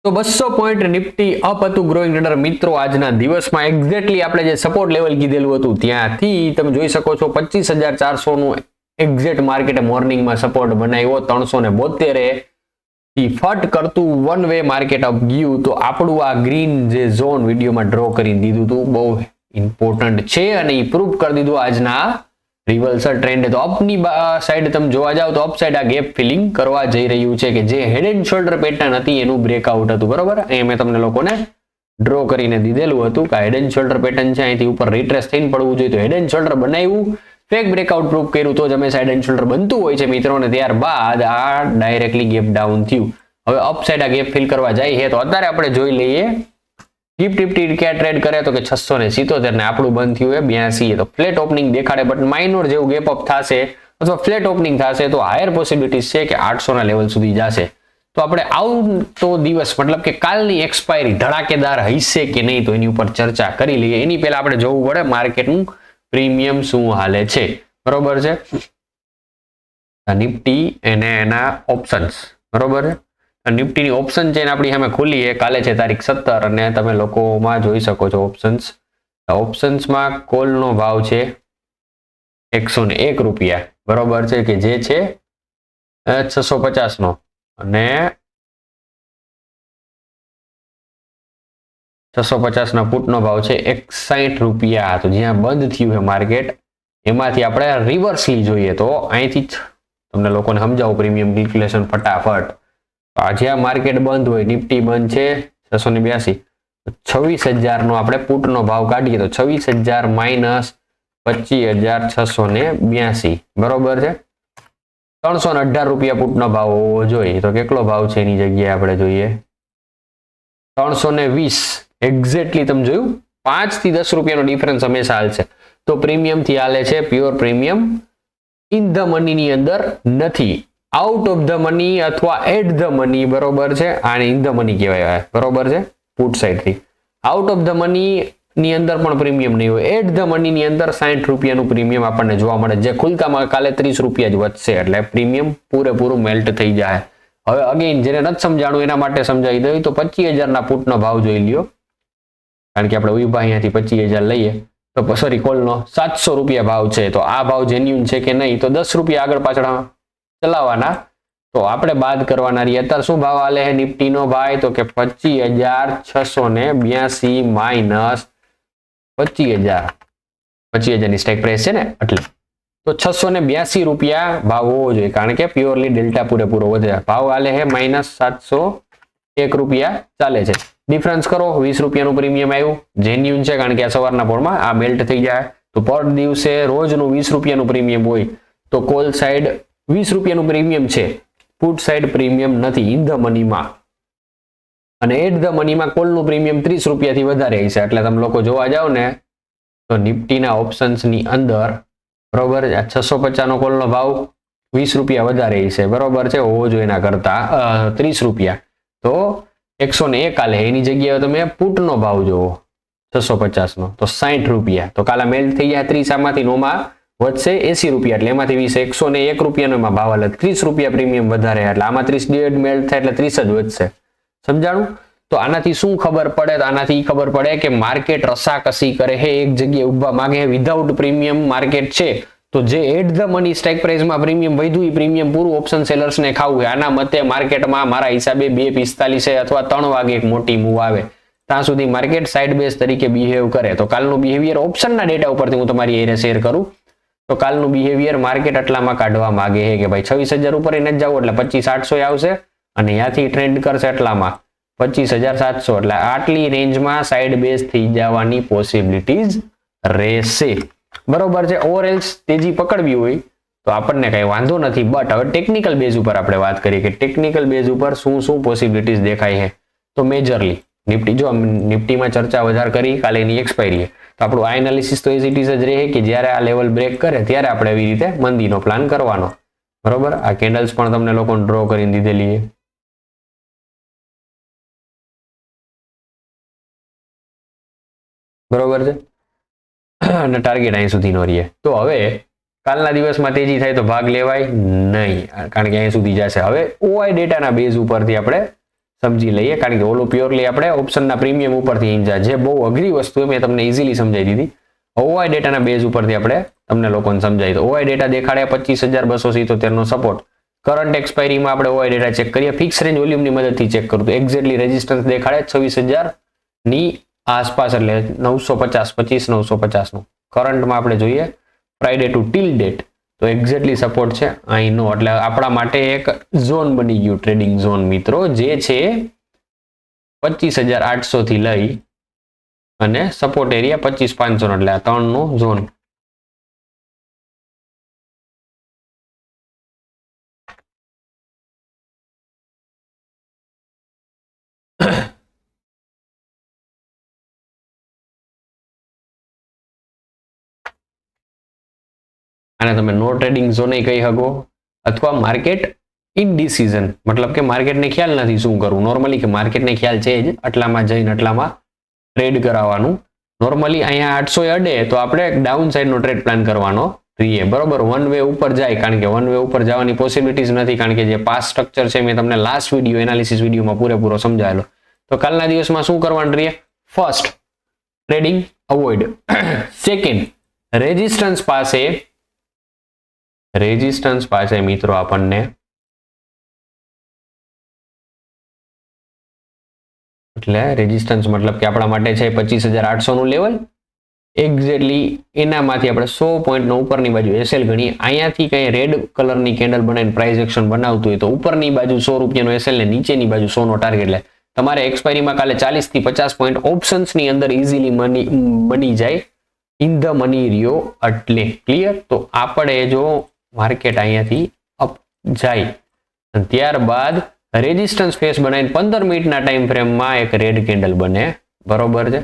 તો 200 point Nifty up હતું growing trader મિત્રો આજના દિવસમાં એક્ઝેક્ટલી આપણે જે સપોર્ટ લેવલ કીધેલું હતું ત્યાંથી તમે જોઈ શકો છો 25,400 નું એક્ઝેક્ટ માર્કેટે મોર્નિંગમાં સપોર્ટ બનાવ્યો 372 થી ફટ કરતું વન વે માર્કેટ અપ ગયું તો આપણું આ ગ્રીન જે ઝોન વિડીયોમાં ડ્રો કરી દીધું હતું બહુ ઇમ્પોર્ટન્ટ છે અને એ પ્રૂવ કરી દીધું આજના રિવર્સલ ટ્રેન્ડ તો અપની સાઈડ તમે જોવા જાવ તો અપ સાઈડ આ ગેપ ફિલિંગ કરવા જઈ રહ્યું છે કે જે હેડ એન્ડ શોલ્ડર પેટર્ન હતી એનું બ્રેકઆઉટ હતું બરોબર અહીં મેં તમને લોકોને ડ્રો કરીને દીધેલું હતું કે હેડ એન્ડ શોલ્ડર પેટર્ન છે અહીંથી ઉપર રિટ્રેસ થઈને પડવું જોઈએ તો હેડ એન્ડ શોલ્ડર બનાવ્યું ફેક બ્રેકઆઉટ પ્રૂફ કર્યું તો જ અમે સાઈડ એન્ડ શોલ્ડર બનતું હોય છે મિત્રોને ત્યારબાદ આ ડાયરેક્ટલી ગેપ ડાઉન થયું હવે અપ સાઈડ આ ગેપ ફિલ કરવા જાય છે તો અત્યારે આપણે જોઈ લઈએ નિફ્ટી ક્યાં ટ્રેડ કરે તો કે 677 ને આપણું બંધ થયું છે 82 તો ફ્લેટ ઓપનિંગ દેખાડે બટ માઇનોર જેવું ગેપ અપ થશે અથવા ફ્લેટ ઓપનિંગ થશે તો હાયર પોસિબિલિટીઝ છે કે 800 ના લેવલ સુધી જશે તો આપણે આવતો દિવસ મતલબ કે કાલની એક્સપાયરી ધડાકેદાર હશે કે નહીં તો એની ઉપર ચર્ચા કરી લઈએ એની પહેલા આપણે જોવું પડે માર્કેટનું પ્રીમિયમ શું હાલે છે બરોબર છે નિફ્ટી અને એના ઓપ્શન્સ બરોબર છે નિફ્ટીની ઓપ્શન ચેન આપણી સામે ખુલી છે કાલે છે તારીખ 17 અને તમે લોકોમાં જોઈ શકો છો ઓપ્શન્સમાં કોલનો ભાવ છે 101 રૂપિયા બરોબર છે કે જે છે 650 નો અને 650 ના પુટનો ભાવ છે 61 રૂપિયા તો જ્યાં બંધ થયું છે માર્કેટ એમાંથી આપણે રિવર્સલી જોઈએ તો અહીંથી તમને લોકોને સમજાવું પ્રીમિયમ કેલ્ક્યુલેશન ફટાફટ આજે આ માર્કેટ બંધ હોય નિફ્ટી બંધ છે 682 26,000 નો આપણે પુટનો ભાવ કાઢીએ તો 26,000 માઇનસ 25,682 બરોબર છે 318 રૂપિયા પુટનો ભાવ હોવો જોઈએ તો કેટલો ભાવ છે એની જગ્યાએ આપણે જોઈએ 320 એક્ઝેક્ટલી તમે જોયું 5 થી 10 રૂપિયાનો ડિફરન્સ હંમેશા હાલશે તો પ્રીમિયમ થી હાલે છે pure premium in the money ની અંદર નથી આઉટ ઓફ ધ મની અથવા એટ ધ મની બરોબર છે આને ઇન ધ મની કહેવાય બરોબર છે પુટ સાઈડ થી આઉટ ઓફ ધ મની ની અંદર પણ પ્રીમિયમ નહીં હોય એટ ધ મની ની અંદર 60 રૂપિયાનું પ્રીમિયમ આપણને જોવા મળે જે ખુલતામાં કાલે 30 રૂપિયા જ વધશે એટલે પ્રીમિયમ પૂરેપૂરું મેલ્ટ થઈ જાય હવે અગેન જેને નથી સમજાણું એના માટે સમજાવી દઉં તો 25,000 ના પુટનો ભાવ જોઈ લ્યો કારણ કે આપણે ઉભા અહીંયાથી 25,000 લઈએ તો સોરી કોલનો 700 રૂપિયા ભાવ છે તો આ ભાવ જેન્યુન છે કે નહીં તો 10 રૂપિયા આગળ પાછળ ચલાવવાના તો આપણે બાદ કરવાના રહી અત્યારે શું ભાવ આલે છે નિફ્ટી નો ભાઈ તો કે 25,682 માઇનસ 25,000 ની સ્ટ્રાઇક પ્રાઇસ છે ને એટલે તો 682 રૂપિયા ભાવ હોવો જોઈએ કારણ કે પ્યોરલી ડેલ્ટા પૂરેપૂરો વધે ભાવ આલે છે માઇનસ 701 રૂપિયા ચાલે છે ડિફરન્સ કરો 20 રૂપિયાનું પ્રીમિયમ આવ્યું જેન્યુન છે કારણ કે આ સવારના પોરમાં આ મેલ્ટ થઈ જાય તો પર દિવસે રોજનું 20 રૂપિયાનું પ્રીમિયમ હોય તો કોલ સાઈડ 20 રૂપિયાનું પ્રીમિયમ છે પુટ સાઈડ પ્રીમિયમ નથી ઇન ધ મનીમાં અને એટ ધ મનીમાં કોલનું પ્રીમિયમ 30 રૂપિયાથી વધારે હશે એટલે તમે લોકો જોવા જાવ ને તો નિફ્ટીના ઓપ્શન્સની અંદર બરોબર 650 નો કોલનો ભાવ 20 રૂપિયા વધારે હશે બરોબર છે હોવો જોઈએ એના કરતા 30 રૂપિયા તો 101 આલે એની જગ્યાએ તમે પુટનો ભાવ જોવો 650 નો તો 60 રૂપિયા તો કાલા મેલ્ટ થઈ જાય 30 આમાંથી નોમાં વધશે 80 રૂપિયા એટલે એમાંથી 101 રૂપિયાનો એમાં ભાવ હાલે 30 રૂપિયા પ્રીમિયમ વધારે એટલે આમાં 30 ડિવાઇડ મેલ્ટ થાય એટલે 30 જ વધશે સમજાણું તો આનાથી શું ખબર પડે તો આનાથી ખબર પડે કે માર્કેટ રસાકસી કરે છે એક જગ્યાએ ઊભા માંગે વિધાઉટ પ્રીમિયમ માર્કેટ છે તો જે એટ ધ મની સ્ટ્રાઇક પ્રાઇસમાં પ્રીમિયમ વધ્યું એ પ્રીમિયમ પૂરું ઓપ્શન સેલર્સને ખાવું છે આના મતે માર્કેટમાં મારા હિસાબે 2:45 અથવા 3 વાગે એક મોટી મૂવ આવે ત્યાં સુધી માર્કેટ સાઇડ બેઝ તરીકે બિહેવ કરે તો કાલનું બિહેવિયર ઓપ્શનના ડેટા ઉપરથી હું તમારી એરે શેર કરું તો કાલનું બિહેવિયર માર્કેટ આટલામાં કાઢવા માંગે છે કે ભાઈ 26,000 ઉપર એને જ જાવ એટલે 25,800 આવશે અને ત્યાંથી ટ્રેન્ડ કરશે એટલામાં 25,700 એટલે આટલી રેન્જમાં સાઇડ બેઝ થઈ જવાની પોસિબિલિટીઝ રહેશે બરોબર છે ઓવરએલ્સ તેજી પકડવી હોય તો આપણને કઈ વાંધો નથી બટ હવે ટેકનિકલ બેઝ ઉપર આપણે વાત કરીએ કે ટેકનિકલ બેઝ ઉપર શું પોસિબિલિટીઝ દેખાય છે તો મેજરલી નિફ્ટી જો નિફ્ટીમાં ચર્ચા વધારે કરી કાલે એની એક્સપાયરી તો આપણું આ એનાલિસિસ તો એઝ ઇટ ઇઝ જ રહે કે જ્યારે આ લેવલ બ્રેક કરે ત્યારે આપણે એવી રીતે મંદીનો પ્લાન કરવાનો બરોબર આ કેન્ડલ્સ પણ તમને લોકોને ડ્રો કરીને દીધેલી છે બરોબર છે અને ટાર્ગેટ અહીં સુધીનો રહીએ તો હવે કાલના દિવસમાં તેજી થાય તો ભાગ લેવાય નહીં કારણ કે અહીં સુધી જશે હવે ઓઆઈ ડેટાના બેઝ ઉપરથી આપણે સમજી લઈએ, કારણ કે ઓલું પ્યોરલી આપણે ઓપ્શનના પ્રીમિયમ ઉપરથી હિંજા, જે બહુ અઘરી વસ્તુ મેં તમને ઇઝીલી સમજાવી દીધી. ઓઆઈ ડેટાના બેઝ ઉપરથી આપણે તમને લોકોને સમજાવી. તો ઓઆઈ ડેટા દેખાડે 25,277 નો સપોર્ટ. કરંટ એક્સપાયરીમાં આપણે ઓઆઈ ડેટા ચેક કરીએ, ફિક્સ રેન્જ વોલ્યુમની મદદથી ચેક કરું તો એક્ઝેક્ટલી રેઝિસ્ટન્સ દેખાડે 26,000 ની આસપાસ, એટલે 950, 25,950 નું. કરંટમાં આપણે જોઈએ ફ્રાઈડે ટુ ટીલ ડેટ તો એક્ઝેક્ટલી સપોર્ટ છે અહીંનો, એટલે આપણા માટે એક ઝોન બની ગયું, ટ્રેડિંગ ઝોન મિત્રો, જે છે 25,800 થી લઈ અને સપોર્ટ એરિયા 25,500, એટલે આ 3 નો ઝોન. આને તમે નો ટ્રેડિંગ ઝોન કહી શકો, અથવા માર્કેટ ઇનડિસિઝન, મતલબ કે માર્કેટને ખ્યાલ નથી શું કરવું. નોર્મલી કે માર્કેટને ખ્યાલ છે જ, આટલામાં જઈને આટલામાં ટ્રેડ કરાવવાનું. નોર્મલી અહીંયા 800 અડે તો આપણે ડાઉન સાઈડનો ટ્રેડ પ્લાન કરવાનો રહીએ, બરોબર. વન વે ઉપર જાય, કારણ કે વન વે ઉપર જવાની પોસિબિલિટીઝ નથી, કારણ કે જે પાસ સ્ટ્રક્ચર છે મેં તમને લાસ્ટ વિડીયો એનાલિસિસ વિડીયોમાં પૂરેપૂરો સમજાયેલો. તો કાલના દિવસમાં શું કરવાનું રહીએ? First, trading avoid. Second, resistance પાસે મિત્રો આપણને એટલે રેઝિસ્ટન્સ મતલબ કે આપણા માટે છે 25,800 નું લેવલ. એક્ઝેક્ટલી એનામાંથી આપણે 100 પોઈન્ટનો ઉપરની બાજુ એસએલ ગણીએ. અહીંયાથી કઈ રેડ કલરની કેન્ડલ બનાવીને પ્રાઇસ એક્શન બનાવતું હોય તો ઉપરની બાજુ 100 રૂપિયાનો એસએલ ને નીચેની બાજુ 100 નો ટાર્ગેટ લે. તમારે એક્સપાયરીમાં કાલે 40 થી 50 પોઈન્ટ ઓપ્શન્સની અંદર ઇઝીલી બની જાય ઇન ધ મની રહ્યો, એટલે ક્લિયર. તો આપણે જો માર્કેટ અહીંયાથી અપ જાય અને ત્યારબાદ રેઝિસ્ટન્સ ફેસ બનાવીને 15 મિનિટના ટાઈમ ફ્રેમમાં એક રેડ કેન્ડલ બને, બરોબર છે.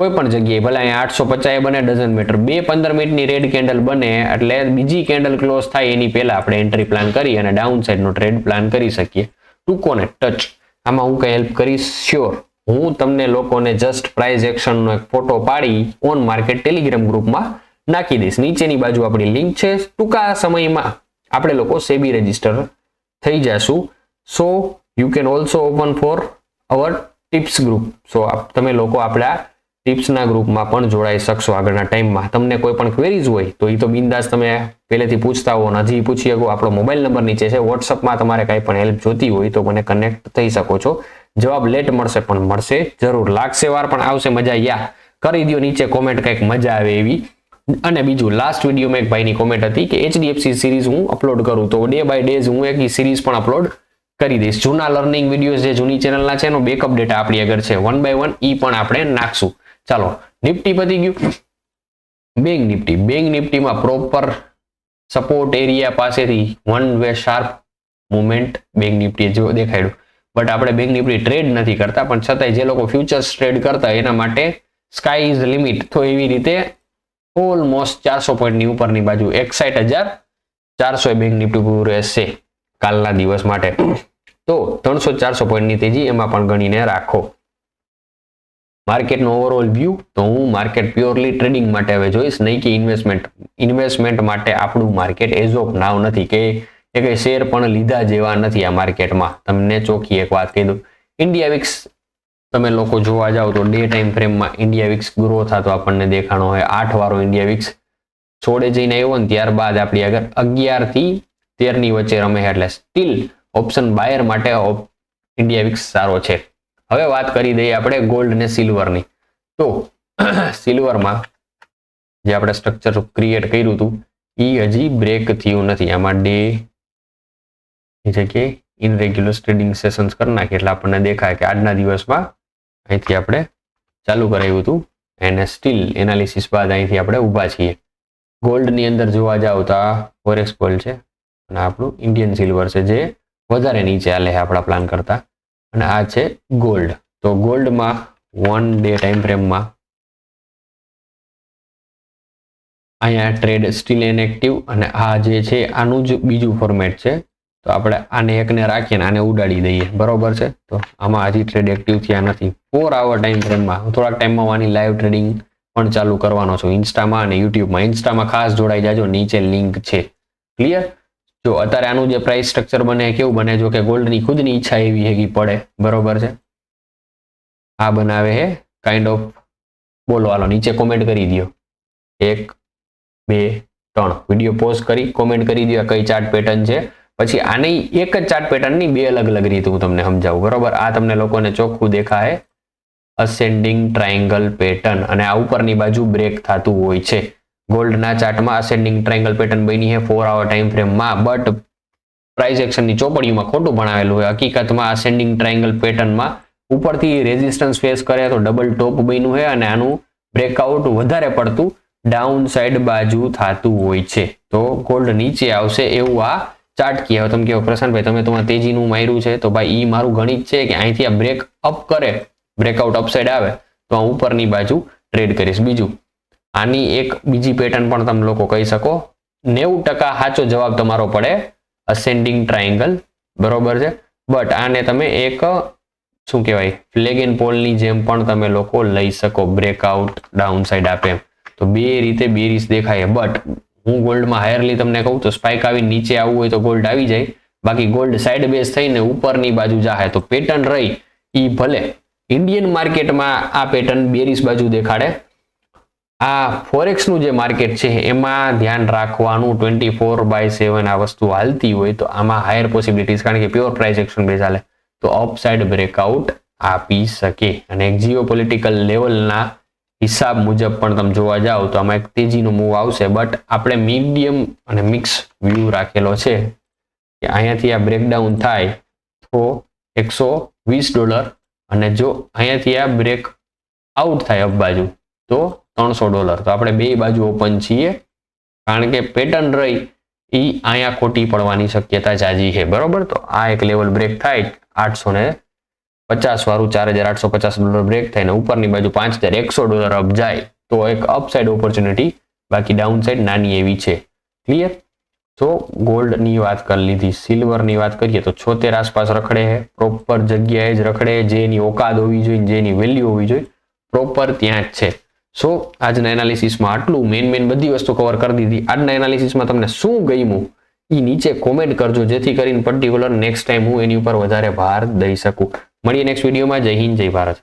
કોઈ પણ જગ્યાએ ભલે અહીંયા 850 બને, ડઝન્ટ મેટર. 15 મિનિટની રેડ કેન્ડલ બને એટલે બીજી કેન્ડલ ક્લોઝ થાય એની પહેલા આપણે એન્ટ્રી પ્લાન કરી અને ડાઉન સાઈડનો ટ્રેડ પ્લાન કરી શકીએ. ટૂંકોને ટચ આમાં હું કઈ હેલ્પ કરીશ શ્યોર. હું તમને લોકોને જસ્ટ પ્રાઇસ એક્શનનો એક ફોટો પાડી ઓન માર્કેટ ટેલિગ્રામ ગ્રુપમાં નાખી દઈશ. નીચેની બાજુ આપણી લિંક છે. ટૂંકા સમયમાં આપણે લોકો સેબી રજિસ્ટર થઈ જશું. So you can also open for our tips group. So તમે લોકો આપણા ટિપ્સના ગ્રુપમાં પણ જોડાઈ શકશો આગળના ટાઈમમાં. તમને કોઈ પણ ક્વેરીઝ હોય તો એ તો બિંદાસ તમે પહેલેથી પૂછતા હો, હજી પૂછી શકો. આપણો મોબાઈલ નંબર નીચે છે. વોટ્સઅપમાં તમારે કાંઈ પણ હેલ્પ જોતી હોય તો મને કનેક્ટ થઈ શકો છો. જવાબ લેટ મળશે પણ મળશે જરૂર. લાગશે વાર પણ આવશે મજા. યા કરી દો નીચે કોમેન્ટ, કંઈક મજા આવે એવી. અને બીજું, લાસ્ટ વિડીયોમાં એક ભાઈની કોમેન્ટ હતી કે HDFC સિરીઝ હું અપલોડ કરું તો ડે બાય ડેઝ હું એક સિરીઝ પણ અપલોડ કરી દઈશ. જૂના લર્નિંગ વિડીયોઝ જે જૂની ચેનલના છે એનો બેકઅપ ડેટા આપણી આગળ છે, 1 by 1 ઈ પણ આપણે નાખશું. ચાલો, નિફ્ટી પતી ગયું. બેંક નિફ્ટીમાં પ્રોપર સપોર્ટ એરિયા પાસેથી one way sharp movement bank Nifty જો દેખાડ્યું. બટ આપણે બેંક નિફ્ટી ટ્રેડ નથી કરતા, પણ છતાંય જે લોકો ફ્યુચર્સ ટ્રેડ કરતા એના માટે સ્કાય ઇઝ લિમિટ. તો એવી રીતે ઓલમોસ્ટ 400 પોઈન્ટની ઉપરની બાજુ 61,400 બેંક નિફ્ટી પૂરું રહેશે કાલના દિવસ માટે. તો 300-400 પોઈન્ટની તેજી એમાં પણ ગણીને રાખો. માર્કેટનો ઓવરઓલ વ્યૂ તો હું માર્કેટ પ્યોરલી ટ્રેડિંગ માટે હવે જોઈશ, નહીં કે ઇન્વેસ્ટમેન્ટ માટે આપણું માર્કેટ એઝ ઓફ નાવ નથી, કે એ કઈ શેર પણ લીધા જેવા નથી આ માર્કેટમાં. તમને ચોખ્ખી એક વાત કહી દઉં, ઇન્ડિયા વિક્સ તમે લોકો જોવા જાઓ તો ડે ટાઈમ ફ્રેમમાં ઇન્ડિયા વિક્સ ગ્રો થતો આપણને દેખાણો હોય. 8 વાળો ઇન્ડિયા વિક્સ છોડે જઈને આવ્યો ને ત્યારબાદ આપણી આગળ 11 થી 13 ની વચ્ચે રમે, એટલે સ્ટીલ ઓપ્શન બાયર માટે ઇન્ડિયા વિક્સ સારો છે. હવે વાત કરી દઈએ આપણે ગોલ્ડ ને સિલ્વરની. તો સિલ્વરમાં જે આપણે સ્ટ્રક્ચર ક્રિએટ કર્યું હતું એ હજી બ્રેક થયું નથી. આમાં ડે એ જગ્યાએ ઇનરેગ્યુલર ટ્રેડિંગ સેશન્સ કરી નાખીએ એટલે આપણને દેખાય કે આજના દિવસમાં અહીંથી આપણે ચાલુ કરાવ્યું હતું અને સ્ટીલ એનાલિસિસ બાદ અહીંથી આપણે ઊભા છીએ. ગોલ્ડની અંદર જોવા જાવ તો આ ફોરેક્સ ગોલ્ડ છે અને આપણું ઇન્ડિયન સિલ્વર છે જે વધારે નીચે હાલે છે આપણા પ્લાન કરતા, અને આ છે ગોલ્ડ. તો ગોલ્ડમાં 1 ડે ટાઈમ ફ્રેમમાં અહીંયા ટ્રેડ સ્ટીલ ઇનએક્ટિવ, અને આ જે છે આનું જ બીજું ફોર્મેટ છે. તો આપણે આને એકને રાખીને આને ઉડાડી દઈએ, બરોબર છે. તો આમાં હજી ટ્રેડ એક્ટિવ થયા નથી. 4 આવર ટાઈમ ફ્રેમમાં થોડાક ટાઈમમાં આની લાઈવ ટ્રેડિંગ પણ ચાલુ કરવાનો છું ઇન્સ્ટામાં અને યુટ્યુબમાં. ઇન્સ્ટામાં ખાસ જોડાઈ જાજો, નીચે લિંક છે. ક્લિયર? જો અત્યારે આનું જે પ્રાઇસ સ્ટ્રક્ચર બને કેવું બને, જો કે ગોલ્ડની ખુદની ઈચ્છા એવી છે કે પડે, બરોબર છે. આ બનાવે છે કાઇન્ડ ઓફ, બોલો હાલો નીચે કોમેન્ટ કરી દો 1 2 3, વિડીયો પોઝ કરી કોમેન્ટ કરી દો કઈ ચાર્ટ પેટર્ન છે. પછી આની એક જ ચાર્ટ પેટર્નની બે અલગ અલગ રીત હું તમને સમજાવું, બરોબર. આ તમને લોકોને ચોખ્ખું દેખાય અસેન્ડિંગ ટ્રાયંગલ પેટર્ન, અને આ ઉપરની બાજુ બ્રેક થતું હોય છે. ગોલ્ડના ચાર્ટમાં અસેન્ડિંગ ટ્રાયંગલ પેટર્ન બની છે 4 આવર ટાઈમ ફ્રેમમાં, બટ પ્રાઇસ એક્શનની ચોપડીમાં ખોટું ભણાવેલું હોય. હકીકતમાં અસેન્ડિંગ ટ્રાયંગલ પેટર્નમાં ઉપરથી રેઝિસ્ટન્સ ફેસ કરે તો ડબલ ટોપ બન્યું છે, અને આનું બ્રેકઆઉટ વધારે પડતું ડાઉન સાઈડ બાજુ થતું હોય છે. તો ગોલ્ડ નીચે આવશે એવું આ ચાર્ટ કહે. તમે કહો પ્રશાંતભાઈ તમે તમારા તેજીનું માર્યું છે, તો ભાઈ ઈ મારું ગણિત છે કે અહીંથી આ બ્રેક અપ કરે, બ્રેકઆઉટ અપસાઇડ આવે તો હું ઉપરની બાજુ ટ્રેડ કરીશ. બીજું આની એક બીજી પેટર્ન પણ તમે લોકો કહી શકો. 90% સાચો જવાબ તમારો પડે અસેન્ડિંગ ટ્રાયંગલ, બરોબર છે. બટ આને તમે એક શું કહેવાય ફ્લેગ એન્ડ પોલની જેમ પણ તમે લોકો લઈ શકો, બ્રેકઆઉટ ડાઉન સાઈડ આપે એમ. તો બે રીતે બે રીત દેખાય. બટ હું ગોલ્ડમાં હાયરલી તમને કહું તો સ્પાઇક આવી નીચે આવવું હોય તો ગોલ્ડ આવી જાય, બાકી ગોલ્ડ સાઈડ બેઝ થઈને ઉપરની બાજુ જાહે તો પેટર્ન રહી ઈ ભલે. ઇન્ડિયન માર્કેટમાં આ પેટર્ન બેરીસ બાજુ દેખાડે. આ ફોરેક્સનું જે માર્કેટ છે એમાં ધ્યાન રાખવાનું 24/7 આ વસ્તુ હાલતી હોય તો આમાં હાયર પોસિબિલિટીઝ, કારણ કે પ્યોર પ્રાઇસ એક્શન બેઝ હાલે તો અપસાઇડ બ્રેકઆઉટ આપી શકે. અને એક જીઓપોલિટિકલ લેવલના હિસાબ મુજબ પણ તમે જોવા જાઓ તો આમાં એક તેજીનો મૂવ આવશે, બટ આપણે મીડિયમ અને મિક્સ વ્યૂ રાખેલો છે કે અહીંયાથી આ બ્રેકડાઉન થાય તો $120, અને જો અહીંયાથી આ બ્રેક આઉટ થાય અપ બાજુ તો $300. તો આપણે બે બાજુ ઓપન છીએ, કારણ કે પેટર્ન રહી એ અહીંયા ખોટી પડવાની શક્યતા જાજી છે, બરોબર. તો આ એક લેવલ બ્રેક થાય 850 વાળું $4850 બ્રેક થાય ને ઉપરની બાજુ $5100 અપ જાય તો એક અપસાઇડ ઓપોર્ચ્યુનિટી, બાકી ડાઉન સાઈડ નાની એવી છે. ક્લિયર. તો ગોલ્ડની વાત કરી લીધી. સિલ્વરની વાત કરીએ તો 76 આસપાસ રખડે છે, પ્રોપર જગ્યાએ જ રખડે, જેની ઓકાદ હોવી જોઈએ, જેની વેલ્યુ હોવી જોઈએ પ્રોપર ત્યાં જ છે. સો આજના એનાલિસિસમાં આટલું, મેન બધી વસ્તુ કવર કરી દીધી. આજના એનાલિસિસમાં તમને શું ગમ્યું એ નીચે કોમેન્ટ કરજો, જેથી કરીને પર્ટિક્યુલર નેક્સ્ટ ટાઈમ હું એની ઉપર વધારે ભાર દઈ શકું. મળીએ નેક્સ્ટ વિડીયોમાં. જય હિન્દ, જય ભારત.